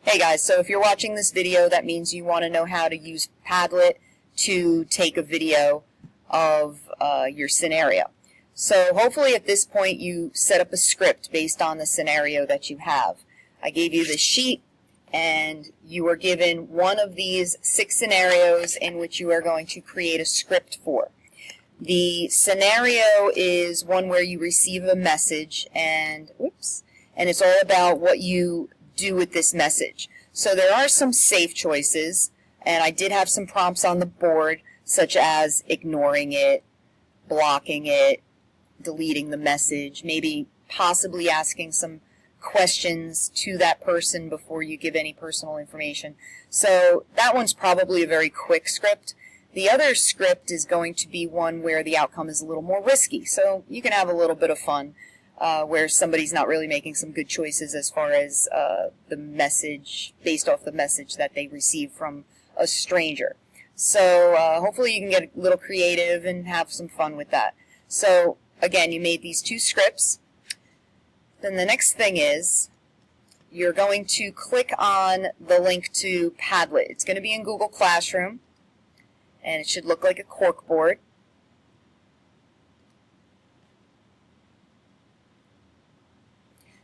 Hey guys, so if you're watching this video, that means you want to know how to use Padlet to take a video of your scenario. So hopefully at this point you set up a script based on the scenario that you have. I gave you the sheet and you were given one of these 6 scenarios in which you are going to create a script for. The scenario is one where you receive a message and it's all about what you do with this message. So there are some safe choices, and I did have some prompts on the board, such as ignoring it, blocking it, deleting the message, maybe possibly asking some questions to that person before you give any personal information. So that one's probably a very quick script. The other script is going to be one where the outcome is a little more risky, so you can have a little bit of fun. Where somebody's not really making some good choices as far as the message, based off the message that they receive from a stranger. So hopefully you can get a little creative and have some fun with that. So again, you made these 2 scripts. Then the next thing is you're going to click on the link to Padlet. It's going to be in Google Classroom, and it should look like a corkboard.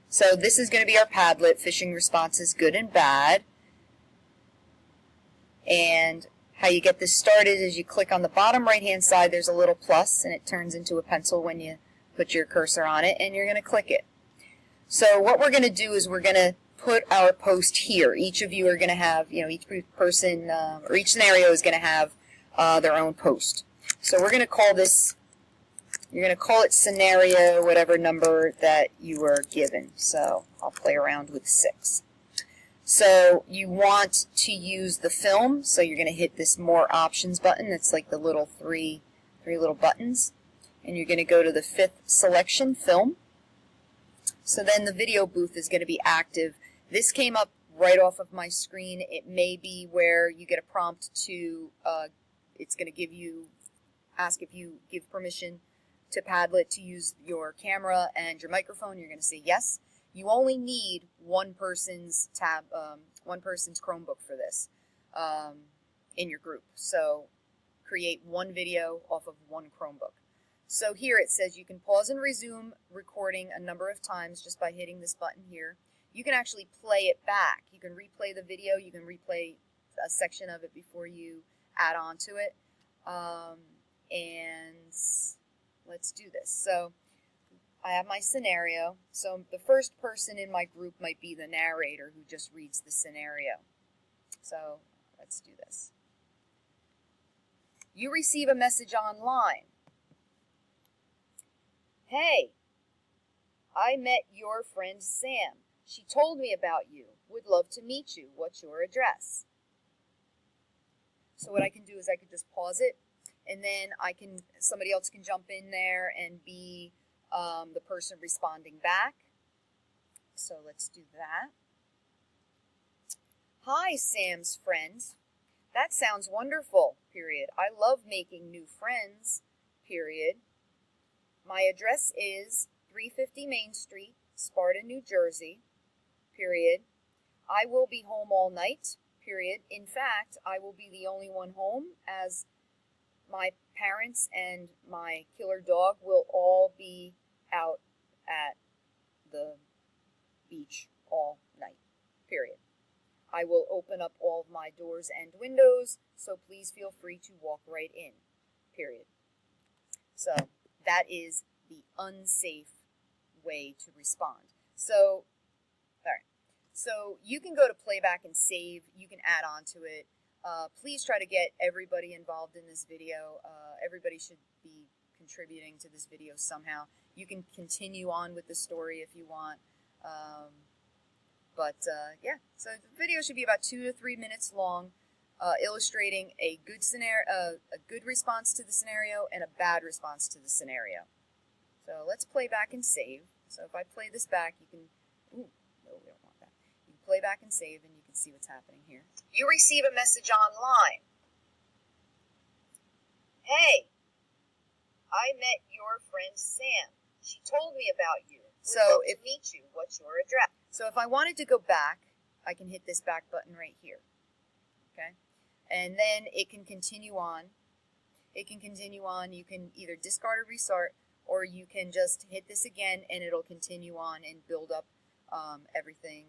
So this is going to be our Padlet, phishing responses, good and bad. And how you get this started is you click on the bottom right-hand side, there's a little plus, and it turns into a pencil when you put your cursor on it, and you're going to click it. So what we're going to do is we're going to put our post here. Each of you are going to have, each person, or each scenario is going to have their own post. So we're going to call this, you're going to call it scenario, whatever number that you were given. So I'll play around with 6. So you want to use the film, so you're going to hit this more options button. It's like the little three little buttons. And you're going to go to the 5th selection, film. So then the video booth is going to be active. This came up right off of my screen. It may be where you get a prompt to, it's going to ask if you give permission to Padlet to use your camera and your microphone. You're going to say yes. You only need one person's one person's Chromebook for this in your group. So create one video off of one Chromebook. So here it says you can pause and resume recording a number of times just by hitting this button here. You can actually play it back. You can replay the video. You can replay a section of it before you add on to it. And let's do this. So I have my scenario. So the first person in my group might be the narrator who just reads the scenario. So let's do this. You receive a message online. Hey, I met your friend Sam. She told me about you. Would love to meet you. What's your address? So what I can do is I could just pause it, and then somebody else can jump in there and be the person responding back. So let's do that. Hi, Sam's friend. That sounds wonderful, period. I love making new friends, period. My address is 350 Main Street, Sparta, New Jersey, period. I will be home all night, period. In fact, I will be the only one home, as my parents and my killer dog will all be out at the beach all night, period. I will open up all of my doors and windows, so please feel free to walk right in, period. So that is the unsafe way to respond. So, all right. So you can go to playback and save. You can add on to it. Please try to get everybody involved in this video. Everybody should be contributing to this video somehow. You can continue on with the story if you want. Yeah, so the video should be about 2 to 3 minutes long, illustrating a good scenario, a good response to the scenario and a bad response to the scenario. So let's play back and save. So if I play this back, you can, no, we don't want that. You can play back and save, and you can see what's happening here. You receive a message online. Hey, I met your friend Sam. She told me about you. So if meet you, what's your address? So if I wanted to go back, I can hit this back button right here. Okay, and then it can continue on. It can continue on. You can either discard or restart, or you can just hit this again and it'll continue on and build up everything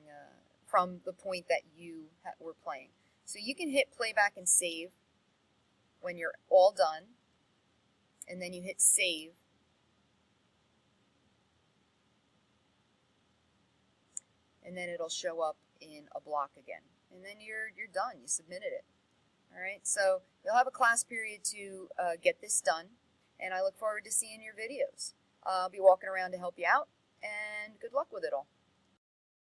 from the point that you were playing. So you can hit playback and save when you're all done, and then you hit save. And then it'll show up in a block again. And then you're done. You submitted it. All right, so you'll have a class period to get this done, and I look forward to seeing your videos. I'll be walking around to help you out, and good luck with it all.